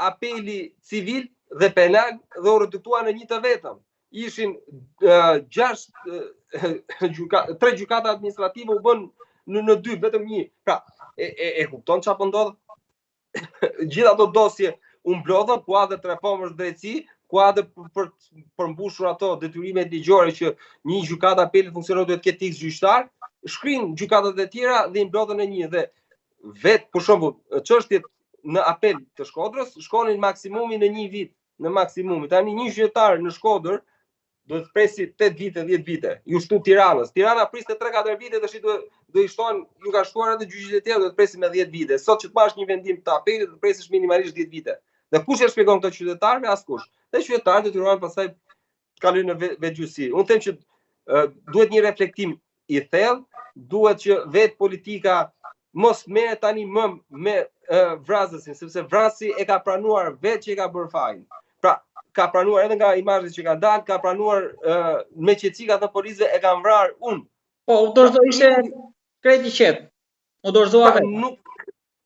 apeli civil dhe penal dhe u reduktuan në një të vetëm. Ishin 3 gjykata administrative u bën në 2, vetëm një. Pra, e kupton çfarë po ndodh? Gjithë ato dosje u mblodhën, ku ha dhe reformës drejtësi, ku ha dhe për mbushur ato detyrimet ligjore që një gjykatë apeli funksionon duhet të ketë X gjyqtar, shkrin gjykatat e tjera dhe i mblodhën në një. Dhe vetë për shembull çështjet në apel të Shkodrës shkonin maksimumi në 1 vit, në maksimumi. Tani një gjyqtar në Shkodër duhet presi 8 vite, 10 vite. Ju shtu Tiranës. Tirana priste 3-4 vite, tash do i shtohen, ju ka shtuar edhe gjyqjet e tjerë, do të presi me 10 vite. Sot që të marrësh një vendim të apelit, do të presësh minimalisht 10 vite. Dhe kush e shpjegon këto qytetarëve? Askush. Dhe qytetarët detyrohen pastaj të kalojnë në vetgjyqësi. Unë them që duhet një reflektim i thellë, duhet që vetë politika mos merret tani më me vrasësin, sepse vrasi e ka pranuar vetë që e ka bërë fajin. Pra, ka pranuar edhe nga imazhet që ka dalë, ka pranuar me qetësi ka thënë policëve e kam vrarë unë. Po, u dorëzoi ishte krejt i qetë. U dorëzua vetë.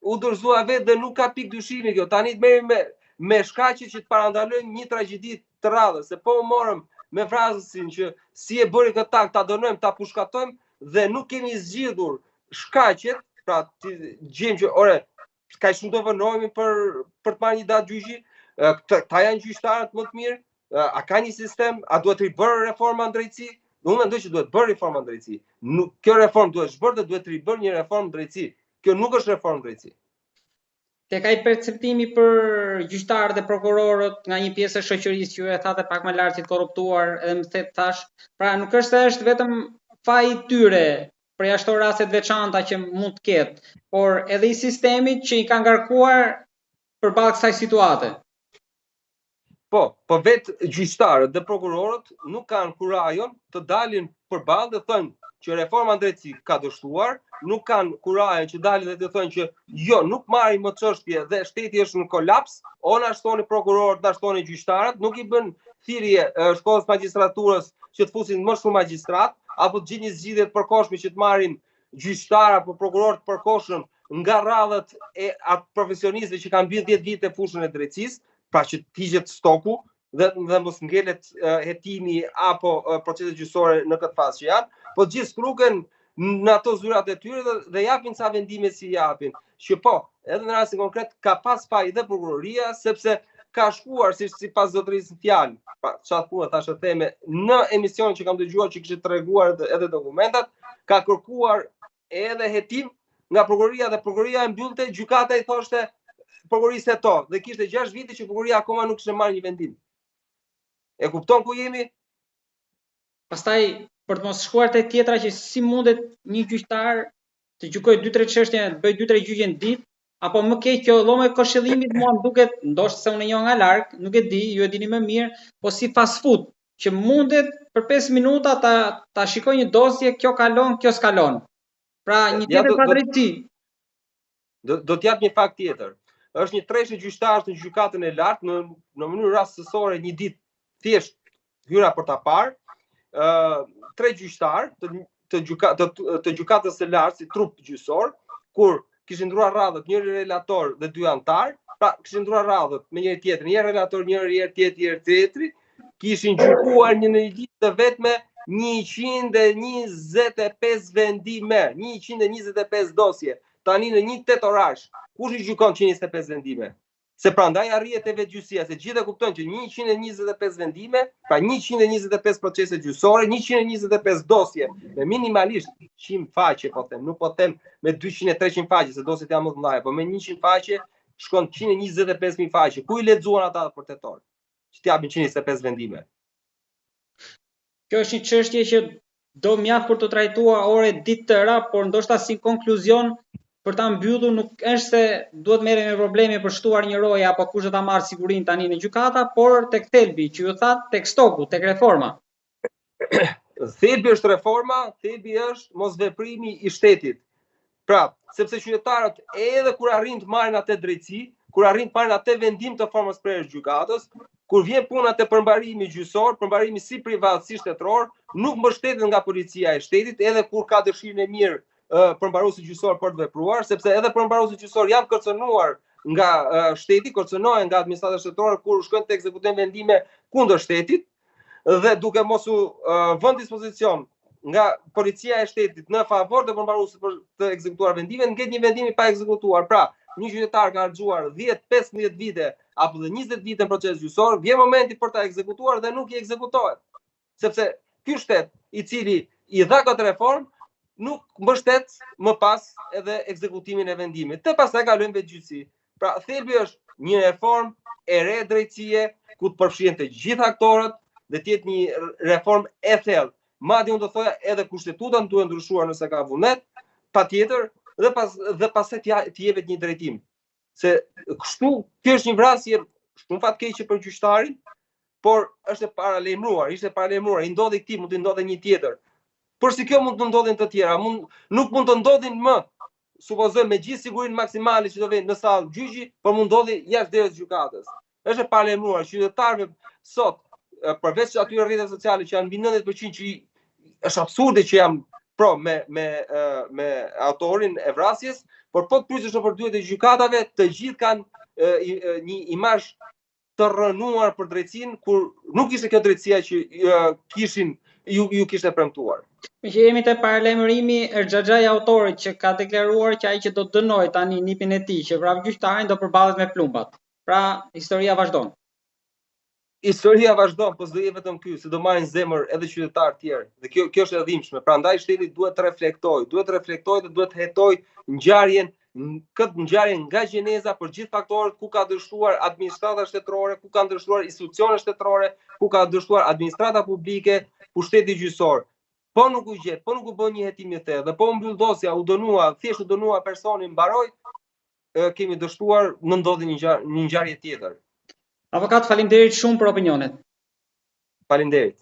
U dorëzua vetë dhe nuk ka pikë dyshimi kjo. Tani të merrem me shkaqe që të parandalojmë një tragjedi të rradhës, se po u morëm me vrasësin që si e bëri këtë akt, ta dënojmë, ta pushkatojmë dhe nuk kemi zgjidhur shkaqet, pra të gjejmë që ka shumë të vënohemi për të marrë një datë gjyqi. Ta janë gjyqtarët më të mirë? A ka një sistem? A duhet ribërë reforma në drejtësi? Unë mendoj që duhet bërë reforma në drejtësi. Kjo reformë duhet zhbërë dhe duhet ribërë një reformë në drejtësi. Kjo nuk është reformë në drejtësi. Tek ai perceptimi për gjyqtarët dhe prokurorët nga një pjesë e shoqërisë që ju e thatë pak më lart si të korruptuar, edhe më thash, pra nuk është vetëm faji i tyre për ashtu raste të veçanta që mund të ketë, por edhe i sistemit që i ka ngarkuar përballë kësaj situate. Po vetë gjyqtarët dhe prokurorët nuk kanë kurajon të dalin përballë dhe thonë që reforma në drejtësi ka dështuar, nuk kanë kurajon që dalin dhe të thonë që jo, nuk marrin më çështje dhe shteti është në kolaps, o na shtoni prokurorët, na shtoni gjyqtarët, nuk i bën thirrje shkollës magistraturës që të fusin më shumë magjistrat, apo të gjejnë zgjidhje të përkohshme që të marrin gjyqtar apo prokuror të përkohshëm nga radhët e atë profesionistëve që kanë mbyll 10 vite fushën e drejtësisë, pra që të hiqet stoku dhe mos ngelet hetimi apo proceset gjyqësore në këtë fazë që janë, po gjithë struken në ato zyrat e tyre dhe japin ca vendime si japin. Që po, edhe në rastin konkret ka pas faj dhe prokuroria, sepse ka shkuar sipas zotërisë fjalë, pra çfarë thua tash e theme në emision që kam dëgjuar që kishte treguar edhe dokumentat, ka kërkuar edhe hetim nga prokuroria dhe prokuroria e mbyllte, gjykata i thoshte prokurorisë to dhe kishte 6 vite që prokuroria akoma nuk kishte marrë një vendim. E kupton ku jemi? Pastaj për të mos shkuar te tjetra që si mundet një gjyqtar të gjykojë 2-3 çështje, të bëjë 2-3 gjyqje në ditë, apo më keq që llome këshillimit mua më duket, ndoshta se unë e njoh nga larg, nuk e di, ju e dini më mirë, po si fast food, që mundet për 5 minuta ta shikoj një dosje, kjo kalon, kjo s'kalon. Pra një tjetër padrejti. Do të jap një fakt tjetër. Është një treshë gjyqtarësh në gjykatën e lartë në mënyrë rastësore një ditë thjesht hyra për ta parë, 3 gjyqtarë të gjykatës së lartë si trup gjyqësor, kur kishin ndruar radhët njëri relator dhe 2 antar, pra kishin ndruar radhët me njëri tjetrin, një relator, njëri tjetri, kishin gjykuar në një ditë të vetme 125 vendime, 125 dosje. Tani në një 8 orash, kush i gjykon 125 vendime? Se prandaj arrihet te vetgjyqësia, se gjithë e kuptojnë që 125 vendime, pra 125 procese gjyqësore, 125 dosje, me minimalisht 100 faqe, po them, nuk po them me 200-300 faqe, se dosjet janë më të mëdha, po me 100 faqe shkon 125.000 faqe. Ku i lexuan ata për tetor? Që t'japin 125 vendime. Kjo është një çështje që do mjaft për të trajtuar ore ditë tëra, por ndoshta si konkluzion për ta mbyllur nuk është se duhet merrem me probleme për shtuar një roje apo kush do ta marrë sigurinë tani në gjykata, por tek thelbi që ju thatë, tek stoku, tek reforma. Thelbi është reforma, thelbi është mosveprimi i shtetit. Pra, sepse qytetarët edhe kur arrin të marrin atë drejtësi, kur arrin të marrin atë vendim të formës prerjes gjykatës, kur vjen puna te përmbarimi gjyqësor, përmbarimi si privat si shtetëror, nuk mbështeten nga policia e shtetit, edhe kur ka dëshirën e mirë përmbaruesi gjyqësor për të vepruar, sepse edhe përmbaruesi gjyqësor janë kërcënuar nga shteti, kërcënohen nga administrata shtetërore kur shkojnë të ekzekutojnë vendime kundër shtetit dhe duke mos u vënë dispozicion nga policia e shtetit në favor të përmbaruesit për të ekzekutuar vendime, ngjet një vendim i pa ekzekutuar. Pra, një qytetar ka harxuar 10, 15 vite apo dhe 20 vite në proces gjyqësor, vjen momenti për ta ekzekutuar dhe nuk i ekzekutohet. Sepse ky shtet i cili i dha këtë reformë nuk mbështet më pas edhe ekzekutimin e vendimit. Të pastaj kalojmë vetë gjyqësi. Pra, thelbi është një reformë e re drejtësie ku të përfshihen të gjithë aktorët dhe të jetë një reformë e thellë. Madje unë do thoya edhe kushtetuta duhet ndryshuar nëse ka vullnet, patjetër, dhe pastaj të jepet një drejtim. Se kështu kjo është një vrasje shumë fatkeqe për gjyqtarin, por është e paralajmëruar, ishte paralajmëruar, i ndodhi këtij, mund të ndodhe një tjetër. Por si kjo mund të ndodhin të tjera, nuk mund të ndodhin më, supozojmë me gjithë sigurinë maksimale që do vjen në sallë gjyqi, por mund ndodhi jashtë derës gjykatës. Është e paralajmëruar qytetarëve sot, përveç atyre rrjeteve sociale që janë mbi 90% që është absurde që jam pro me autorin e vrasjes, por po të pyesësh nëpër dyert e gjykatave, të gjithë kanë një imazh të rrënuar për drejtsinë, kur nuk ishte kjo drejtësia që ju kishte premtuar. Me që jemi te paralajmërimi Erxhaxhai autorit që ka deklaruar që ai që do dënoj tani nipin e tij që vrap gjyqtarin do përballet me plumbat. Pra, historia vazhdon. Historia vazhdon, po s'do jetë vetëm ky, se do marrin zemër edhe qytetarë tjerë. Dhe kjo është e dhimbshme. Prandaj shteti duhet të reflektojë dhe duhet të hetojë këtë ngjarje nga gjeneza për gjithë faktorët ku ka dështuar administrata shtetërore, ku kanë dështuar institucionet shtetërore, ku ka dështuar administrata publike, pushteti gjyqësor. Po nuk u gjet, po nuk u bën një hetim i thellë, dhe po mbyll dosja, thjesht u dënua personi, mbaroi, kemi dështuar, më ndodhi një ngjarje tjetër. Avokat, faleminderit shumë për opinionet. Faleminderit.